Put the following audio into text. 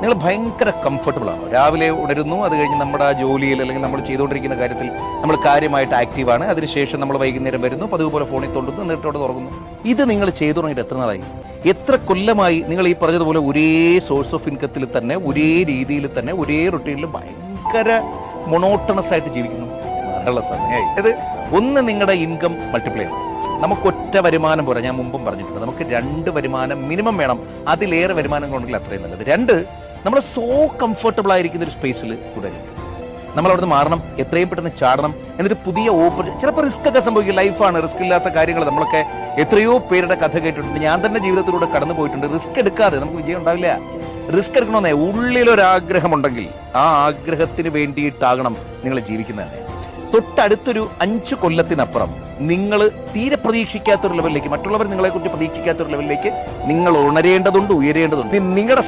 നിങ്ങൾ ഭയങ്കര കംഫർട്ടബിൾ ആണോ? രാവിലെ ഉണരുന്നു, അത് കഴിഞ്ഞ് നമ്മുടെ ജോലിയിൽ അല്ലെങ്കിൽ നമ്മൾ ചെയ്തുകൊണ്ടിരിക്കുന്ന കാര്യത്തിൽ നമ്മൾ കാര്യമായിട്ട് ആക്റ്റീവാണ്. അതിനുശേഷം നമ്മൾ വൈകുന്നേരം വരുന്നു, പതിവ് പോലെ ഫോണിൽ തൊണ്ടുന്നു, എന്നിട്ട് അവിടെ തുറങ്ങുന്നു. ഇത് നിങ്ങൾ ചെയ്തു തുടങ്ങിയിട്ട് എത്ര നാളായി? എത്ര കൊല്ലമായി നിങ്ങൾ ഈ പറഞ്ഞതുപോലെ ഒരേ സോഴ്സ് ഓഫ് ഇൻകത്തിൽ തന്നെ, ഒരേ രീതിയിൽ തന്നെ, ഒരേ റൊട്ടീനിൽ ഭയങ്കര മൊണോട്ടണസ് ആയിട്ട് ജീവിക്കുന്നു? നല്ല സമയമായി. അത് ഒന്ന്, നിങ്ങളുടെ ഇൻകം മൾട്ടിപ്ലൈ ആണ്. നമുക്ക് ഒറ്റ വരുമാനം പോരാ. ഞാൻ മുമ്പും പറഞ്ഞിട്ടുണ്ട്, നമുക്ക് 2 വരുമാനം മിനിമം വേണം. അതിലേറെ വരുമാനങ്ങൾ ഉണ്ടെങ്കിൽ അത്രയും നല്ലത്. 2, നമ്മൾ സോ കംഫർട്ടബിൾ ആയിരിക്കുന്ന ഒരു സ്പേസിൽ തുടരും. നമ്മൾ അവിടുന്ന് മാറണം, എത്രയും പെട്ടെന്ന് ചാടണം. എന്നിട്ട് പുതിയ ചിലപ്പോൾ റിസ്ക് ഒക്കെ സംഭവിക്കും. ലൈഫാണ്, റിസ്ക് ഇല്ലാത്ത കാര്യങ്ങൾ. നമ്മളൊക്കെ എത്രയോ പേരുടെ കഥ കേട്ടിട്ടുണ്ട്. ഞാൻ തന്നെ ജീവിതത്തിലൂടെ കടന്നു പോയിട്ടുണ്ട്. റിസ്ക് എടുക്കാതെ നമുക്ക് വിജയം ഉണ്ടാവില്ല. റിസ്ക് എടുക്കണമെന്നേ ഉള്ളിലൊരാഗ്രഹമുണ്ടെങ്കിൽ ആ ആഗ്രഹത്തിന് വേണ്ടിയിട്ടാകണം നിങ്ങൾ ജീവിക്കുന്നത്. തൊട്ടടുത്തൊരു 5 കൊല്ലത്തിനപ്പുറം നിങ്ങൾ തീരെ പ്രതീക്ഷിക്കാത്തൊരു ലെവലിലേക്ക്, മറ്റുള്ളവർ നിങ്ങളെക്കുറിച്ച് പ്രതീക്ഷിക്കാത്തൊരു ലെവലിലേക്ക് നിങ്ങൾ ഉണരേണ്ടതുണ്ട്, ഉയരേണ്ടതുണ്ട്. നിങ്ങളുടെ